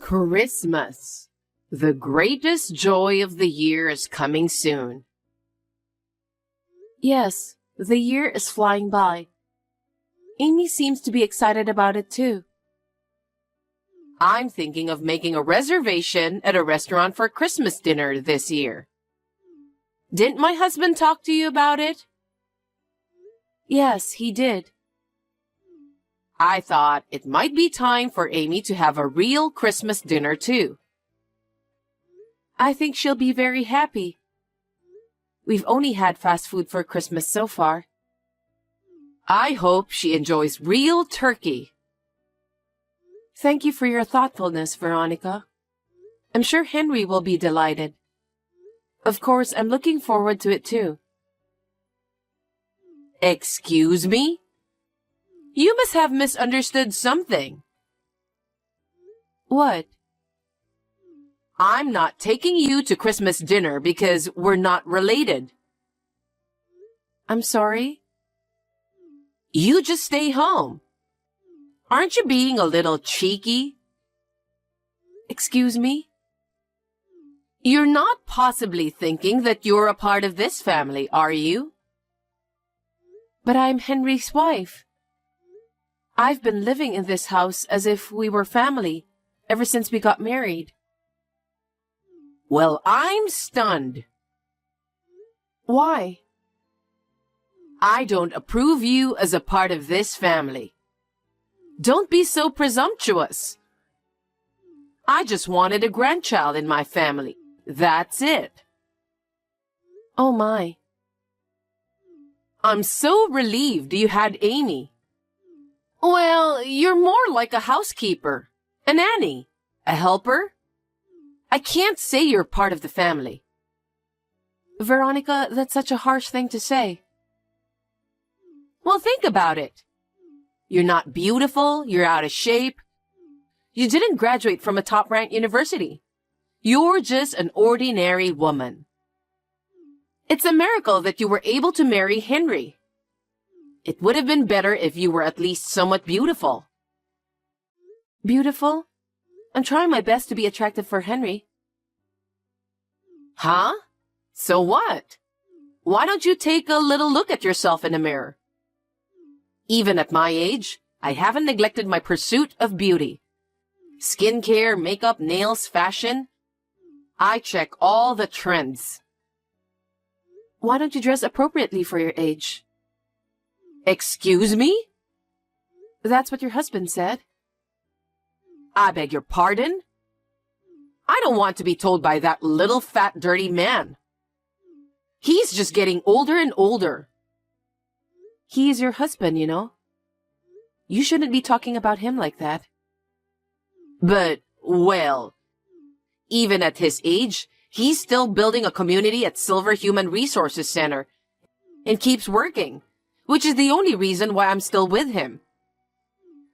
Christmas. The greatest joy of the year is coming soon. Yes, the year is flying by. Amy seems to be excited about it too. I'm thinking of making a reservation at a restaurant for Christmas dinner this year. Didn't my husband talk to you about it? Yes, he did. I thought it might be time for Amy to have a real Christmas dinner too. I think she'll be very happy. We've only had fast food for Christmas so far. I hope she enjoys real turkey. Thank you for your thoughtfulness, Veronica. I'm sure Henry will be delighted. Of course, I'm looking forward to it too. Excuse me? You must have misunderstood something. What? I'm not taking you to Christmas dinner because we're not related. I'm sorry? You just stay home. Aren't you being a little cheeky? Excuse me? You're not possibly thinking that you're a part of this family, are you? But I'm Henry's wife. I've been living in this house as if we were family ever since we got married. Well, I'm stunned. Why? I don't approve you as a part of this family. Don't be so presumptuous. I just wanted a grandchild in my family. That's it. Oh my. I'm so relieved you had Amy. Well, you're more like a housekeeper, a nanny, a helper. I can't say you're part of the family. Veronica, that's such a harsh thing to say. Well, think about it. You're not beautiful, you're out of shape. You didn't graduate from a top-ranked university. You're just an ordinary woman. It's a miracle that you were able to marry Henry. It would have been better if you were at least somewhat beautiful. Beautiful? I'm trying my best to be attractive for Henry. Huh? So what? Why don't you take a little look at yourself in the mirror? Even at my age, I haven't neglected my pursuit of beauty. Skincare, makeup, nails, fashion. I check all the trends. Why don't you dress appropriately for your age? Excuse me? That's what your husband said. I beg your pardon? I don't want to be told by that little fat dirty man. He's just getting older and older. He is your husband, you know. You shouldn't be talking about him like that. But, well, even at his age, he's still building a community at Silver Human Resources Center and keeps working, which is the only reason why I'm still with him.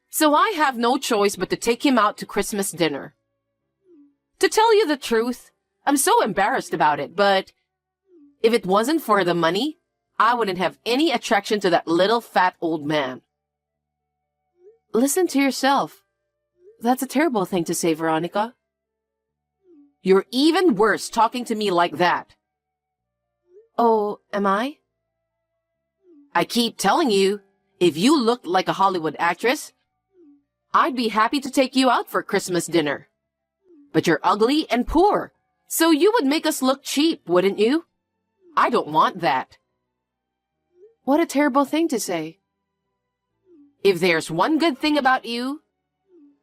So I have no choice but to take him out to Christmas dinner. To tell you the truth, I'm so embarrassed about it, but if it wasn't for the money, I wouldn't have any attraction to that little fat old man. Listen to yourself. That's a terrible thing to say, Veronica. You're even worse talking to me like that. Oh, am I? I keep telling you, if you looked like a Hollywood actress, I'd be happy to take you out for Christmas dinner. But you're ugly and poor, so you would make us look cheap, wouldn't you? I don't want that. What a terrible thing to say. If there's one good thing about you,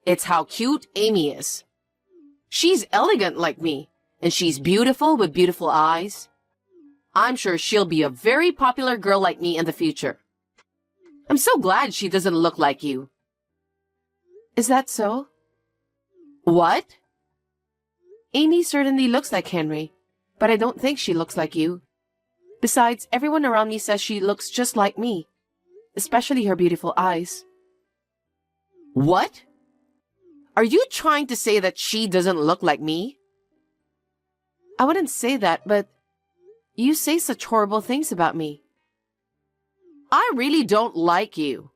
it's how cute Amy is. She's elegant like me, and she's beautiful with beautiful eyes. I'm sure she'll be a very popular girl like me in the future. I'm so glad she doesn't look like you. Is that so? What? Amy certainly looks like Henry, but I don't think she looks like you. Besides, everyone around me says she looks just like me, especially her beautiful eyes. What? Are you trying to say that she doesn't look like me? I wouldn't say that, but you say such horrible things about me. I really don't like you.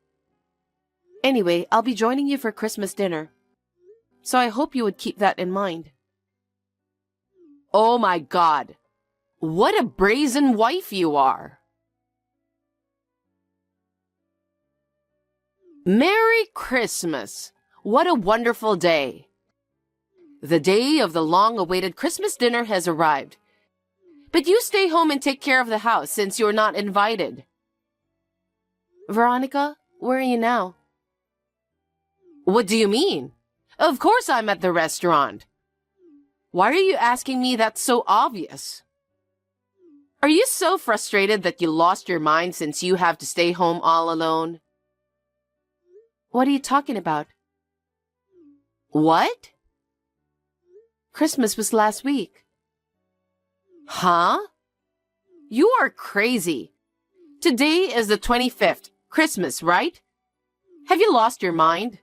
Anyway, I'll be joining you for Christmas dinner. So I hope you would keep that in mind. Oh my God. What a brazen wife you are. Merry Christmas. What a wonderful day. The day of the long-awaited Christmas dinner has arrived. But you stay home and take care of the house since you're not invited. Veronica, where are you now? What do you mean? Of course I'm at the restaurant. Why are you asking me? That's so obvious. Are you so frustrated that you lost your mind since you have to stay home all alone? What are you talking about? What? Christmas was last week. Huh? You are crazy. Today is the 25th, Christmas, right? Have you lost your mind?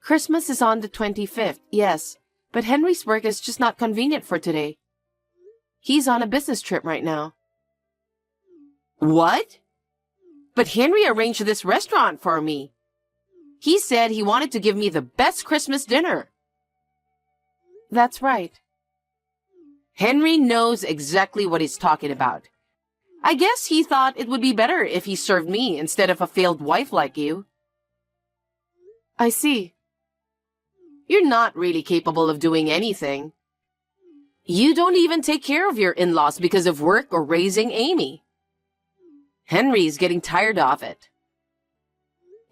Christmas is on the 25th, yes, but Henry's work is just not convenient for today. He's on a business trip right now. What? But Henry arranged this restaurant for me. He said he wanted to give me the best Christmas dinner. That's right. Henry knows exactly what he's talking about. I guess he thought it would be better if he served me instead of a failed wife like you. I see. You're not really capable of doing anything. You don't even take care of your in-laws because of work or raising Amy. Henry's getting tired of it.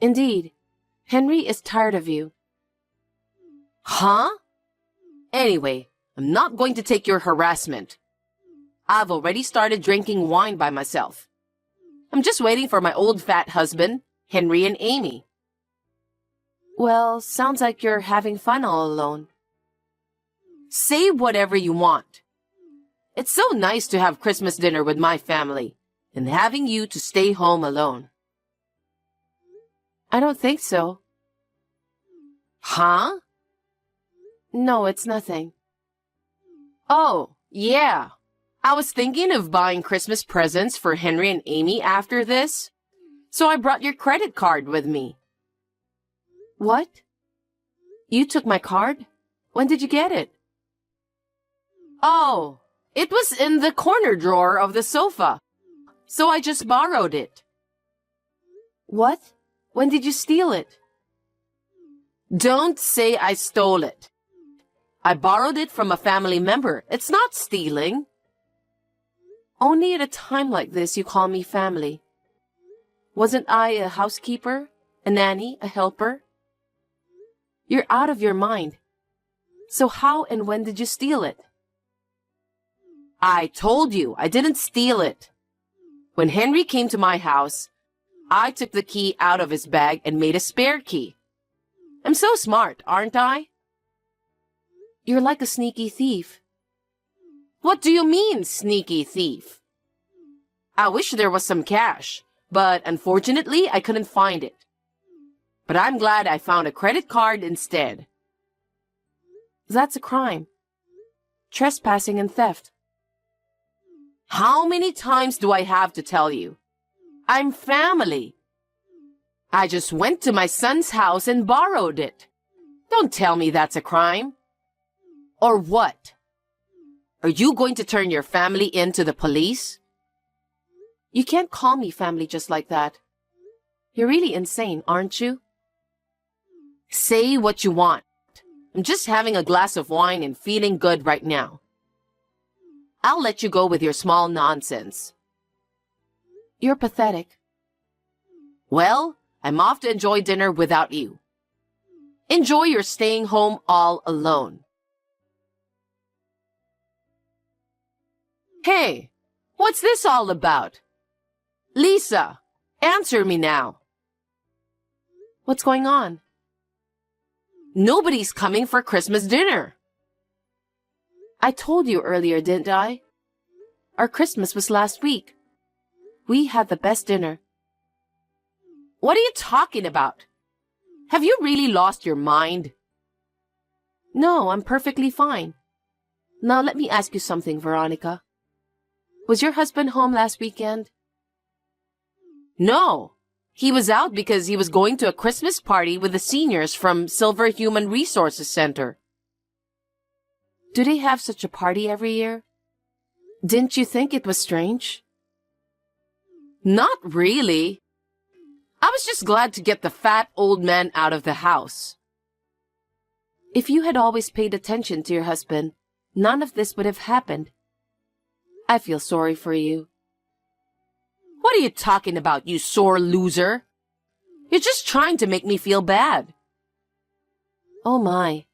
Indeed, Henry is tired of you. Huh? Anyway, I'm not going to take your harassment. I've already started drinking wine by myself. I'm just waiting for my old fat husband, Henry and Amy. Well, sounds like you're having fun all alone. Say whatever you want. It's so nice to have Christmas dinner with my family and having you to stay home alone. I don't think so. Huh? No, it's nothing. Oh, yeah. I was thinking of buying Christmas presents for Henry and Amy after this, so I brought your credit card with me. What? You took my card? When did you get it? Oh, it was in the corner drawer of the sofa, so I just borrowed it. What? When did you steal it? Don't say I stole it. I borrowed it from a family member. It's not stealing. Only at a time like this you call me family. Wasn't I a housekeeper, a nanny, a helper? You're out of your mind. So how and when did you steal it? I told you I didn't steal it. When Henry came to my house, I took the key out of his bag and made a spare key. I'm so smart, aren't I? You're like a sneaky thief. What do you mean, sneaky thief? I wish there was some cash, but unfortunately I couldn't find it. But I'm glad I found a credit card instead. That's a crime. Trespassing and theft. How many times do I have to tell you? I'm family. I just went to my son's house and borrowed it. Don't tell me that's a crime. Or what? Are you going to turn your family in to the police? You can't call me family just like that. You're really insane, aren't you? Say what you want. I'm just having a glass of wine and feeling good right now. I'll let you go with your small nonsense. You're pathetic. Well, I'm off to enjoy dinner without you. Enjoy your staying home all alone. Hey, what's this all about? Lisa, answer me now. What's going on? Nobody's coming for Christmas dinner. I told you earlier, didn't I? Our Christmas was last week. We had the best dinner. What are you talking about? Have you really lost your mind? No, I'm perfectly fine. Now let me ask you something, Veronica. Was your husband home last weekend? No, He was out because he was going to a Christmas party with the seniors from Silver Human Resources Center. Do they have such a party every year? Didn't you think it was strange? Not really. I was just glad to get the fat old man out of the house. If you had always paid attention to your husband, none of this would have happened. I feel sorry for you. What are you talking about, you sore loser? You're just trying to make me feel bad. Oh my.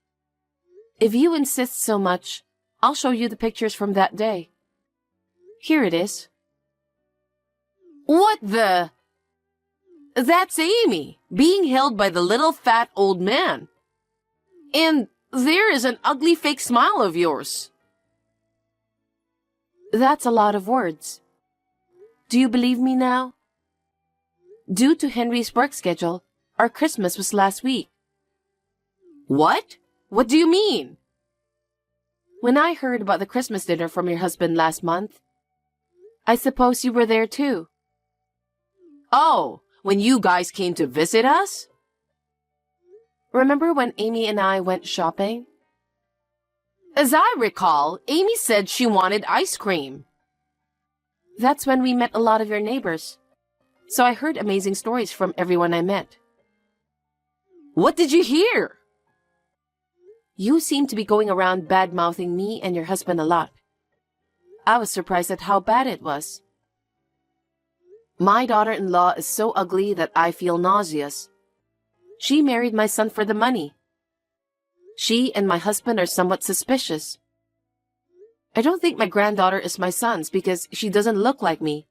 If you insist so much, I'll show you the pictures from that day. Here it is. What the? That's Amy, being held by the little fat old man. And there is an ugly fake smile of yours. That's a lot of words. Do you believe me now? Due to Henry's work schedule, our Christmas was last week. What? What do you mean? When I heard about the Christmas dinner from your husband last month, I suppose you were there too. Oh, when you guys came to visit us? Remember when Amy and I went shopping? As I recall, Amy said she wanted ice cream. That's when we met a lot of your neighbors. So I heard amazing stories from everyone I met. What did you hear? You seem to be going around bad-mouthing me and your husband a lot. I was surprised at how bad it was. My daughter-in-law is so ugly that I feel nauseous. She married my son for the money. She and my husband are somewhat suspicious. I don't think my granddaughter is my son's because she doesn't look like me,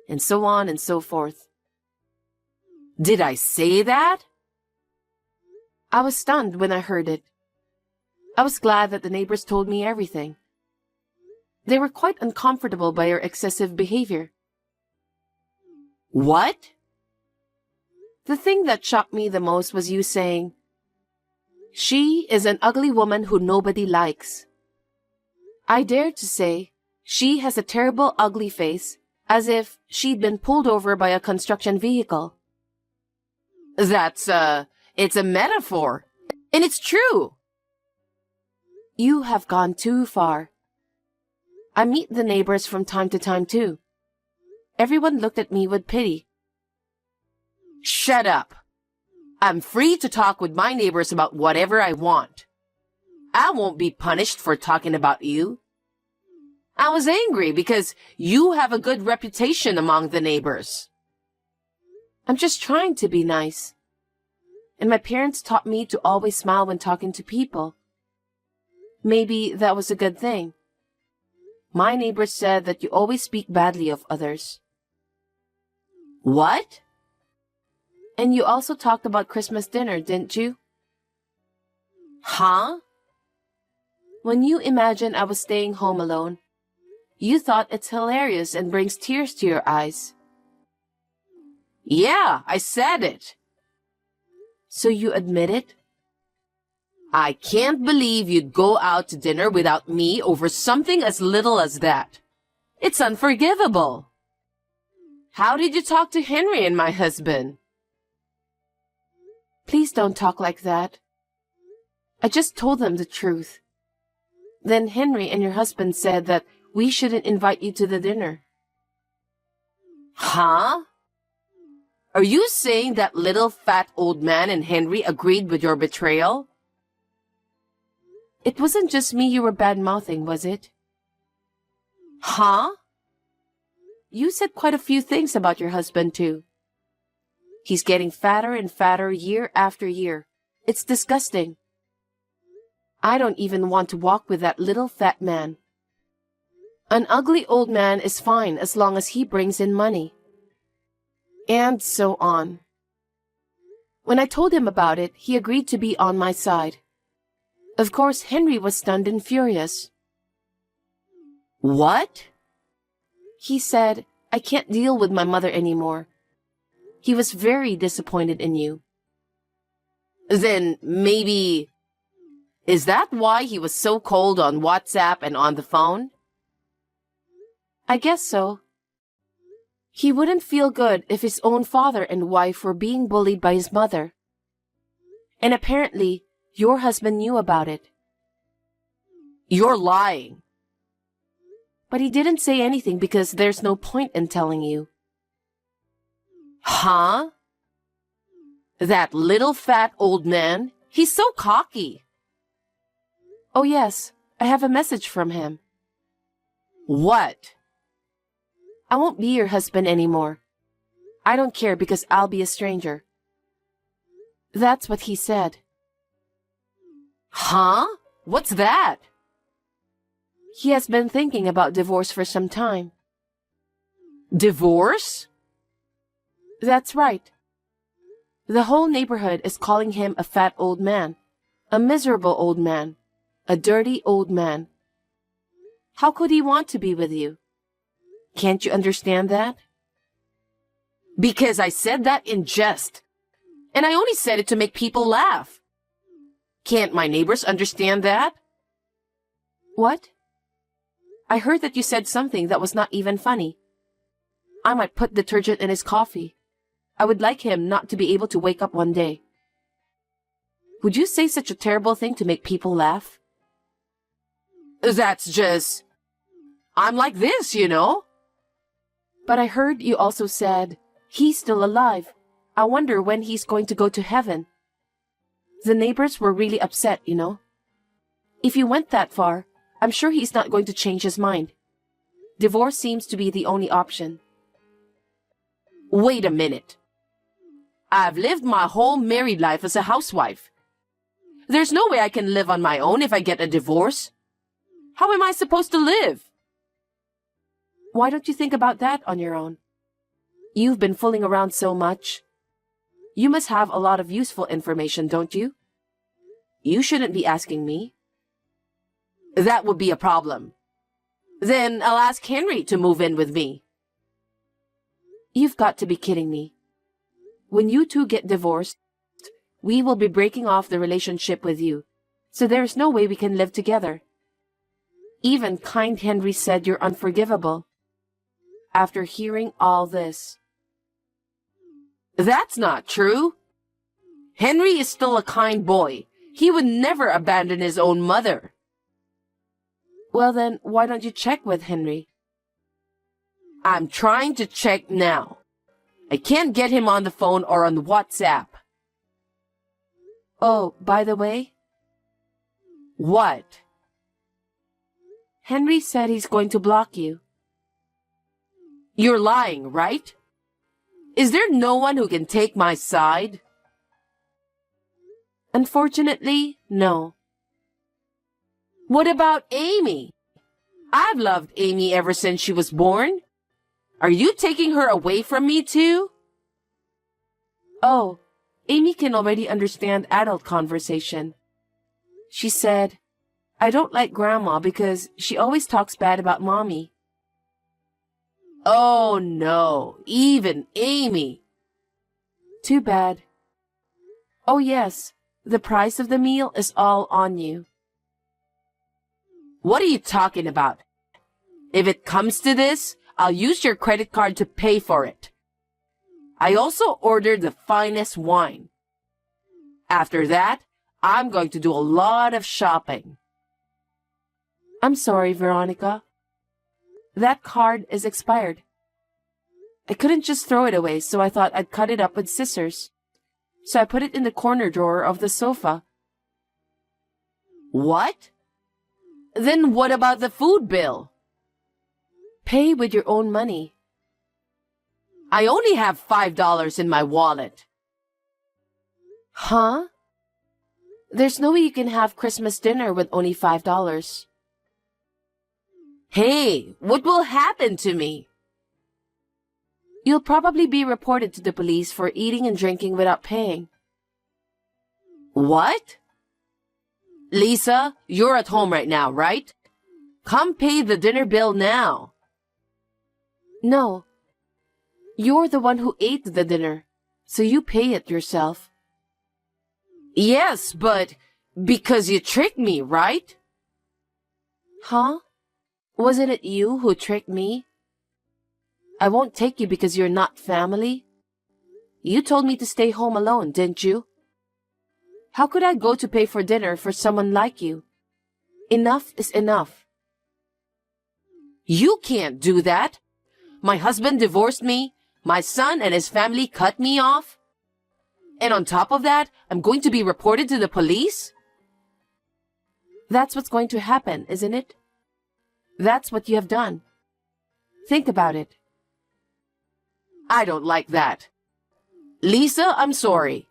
and so on and so forth. Did I say that? I was stunned when I heard it. I was glad that the neighbors told me everything. They were quite uncomfortable by your excessive behavior. What? The thing that shocked me the most was you saying, "She is an ugly woman who nobody likes." I dared to say, "She has a terrible ugly face," as if she'd been pulled over by a construction vehicle. It's a metaphor, and it's true. You have gone too far. I meet the neighbors from time to time too. Everyone looked at me with pity. Shut up. I'm free to talk with my neighbors about whatever I want. I won't be punished for talking about you. I was angry because you have a good reputation among the neighbors. I'm just trying to be nice. And my parents taught me to always smile when talking to people. Maybe that was a good thing. My neighbors said that you always speak badly of others. What? And you also talked about Christmas dinner, didn't you? Huh? When you imagined I was staying home alone, you thought it's hilarious and brings tears to your eyes. Yeah, I said it. So you admit it? I can't believe you'd go out to dinner without me over something as little as that. It's unforgivable. How did you talk to Henry and my husband? Please don't talk like that. I just told them the truth. Then Henry and your husband said that we shouldn't invite you to the dinner. Huh? Are you saying that little fat old man and Henry agreed with your betrayal? It wasn't just me you were bad-mouthing, was it? Huh? You said quite a few things about your husband, too. He's getting fatter and fatter year after year. It's disgusting. I don't even want to walk with that little fat man. An ugly old man is fine as long as he brings in money. And so on. When I told him about it, he agreed to be on my side. Of course, Henry was stunned and furious. What? He said, I can't deal with my mother anymore. He was very disappointed in you. Then maybe... Is that why he was so cold on WhatsApp and on the phone? I guess so. He wouldn't feel good if his own father and wife were being bullied by his mother. And apparently, your husband knew about it. You're lying. But he didn't say anything because there's no point in telling you. Huh? That little fat old man? He's so cocky. Oh yes, I have a message from him. What? I won't be your husband anymore. I don't care because I'll be a stranger. That's what he said. Huh? What's that? He has been thinking about divorce for some time. Divorce? That's right. The whole neighborhood is calling him a fat old man, a miserable old man, a dirty old man. How could he want to be with you? Can't you understand that? Because I said that in jest, and I only said it to make people laugh. Can't my neighbors understand that? What? I heard that you said something that was not even funny. I might put detergent in his coffee. I would like him not to be able to wake up one day. Would you say such a terrible thing to make people laugh? That's just... I'm like this, you know. But I heard you also said, he's still alive. I wonder when he's going to go to heaven. The neighbors were really upset, you know. If you went that far, I'm sure he's not going to change his mind. Divorce seems to be the only option. Wait a minute. I've lived my whole married life as a housewife. There's no way I can live on my own if I get a divorce. How am I supposed to live? Why don't you think about that on your own? You've been fooling around so much. You must have a lot of useful information, don't you? You shouldn't be asking me. That would be a problem. Then I'll ask Henry to move in with me. You've got to be kidding me. When you two get divorced, we will be breaking off the relationship with you, so there's no way we can live together. Even kind Henry said you're unforgivable. After hearing all this. That's not true. Henry is still a kind boy. He would never abandon his own mother. Well then, why don't you check with Henry? I'm trying to check now. I can't get him on the phone or on WhatsApp. Oh, by the way? What? Henry said he's going to block you. You're lying, right? Is there no one who can take my side? Unfortunately, no. What about Amy? I've loved Amy ever since she was born. Are you taking her away from me too? Oh, Amy can already understand adult conversation. She said, I don't like Grandma because she always talks bad about Mommy. Oh no, even Amy. Too bad. Oh yes, the price of the meal is all on you. What are you talking about? If it comes to this, I'll use your credit card to pay for it. I also ordered the finest wine. After that, I'm going to do a lot of shopping. I'm sorry, Veronica. That card is expired. I couldn't just throw it away, so I thought I'd cut it up with scissors. So I put it in the corner drawer of the sofa. What? Then what about the food bill? Pay with your own money. I only have $5 in my wallet. Huh? There's no way you can have Christmas dinner with only $5. Hey, what will happen to me? You'll probably be reported to the police for eating and drinking without paying. What? Lisa, you're at home right now, right? Come pay the dinner bill now. No. You're the one who ate the dinner, so you pay it yourself. Yes, but because you tricked me, right? Huh? Wasn't it you who tricked me? I won't take you because you're not family. You told me to stay home alone, didn't you? How could I go to pay for dinner for someone like you? Enough is enough. You can't do that. My husband divorced me. My son and his family cut me off. And on top of that, I'm going to be reported to the police? That's what's going to happen, isn't it? That's what you have done. Think about it. I don't like that. Lisa, I'm sorry.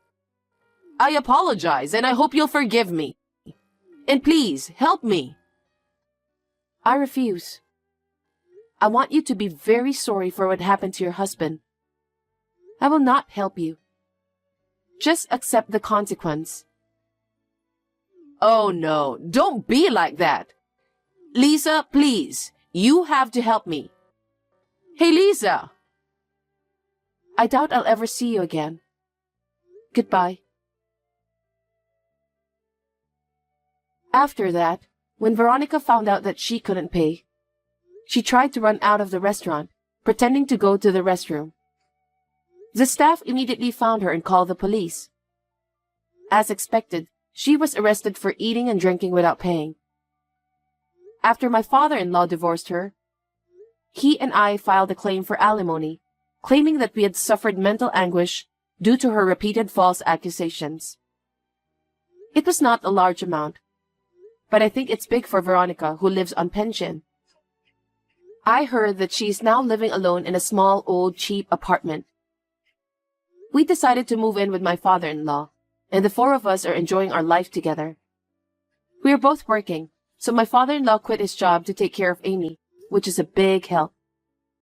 I apologize and I hope you'll forgive me. And please, help me. I refuse. I want you to be very sorry for what happened to your husband. I will not help you. Just accept the consequence. Oh no, don't be like that. Lisa, please, you have to help me. Hey, Lisa. I doubt I'll ever see you again. Goodbye. After that, when Veronica found out that she couldn't pay, she tried to run out of the restaurant, pretending to go to the restroom. The staff immediately found her and called the police. As expected, she was arrested for eating and drinking without paying. After my father-in-law divorced her, he and I filed a claim for alimony, claiming that we had suffered mental anguish due to her repeated false accusations. It was not a large amount, but I think it's big for Veronica, who lives on pension. I heard that she is now living alone in a small, old, cheap apartment. We decided to move in with my father-in-law, and the four of us are enjoying our life together. We are both working, so my father-in-law quit his job to take care of Amy, which is a big help.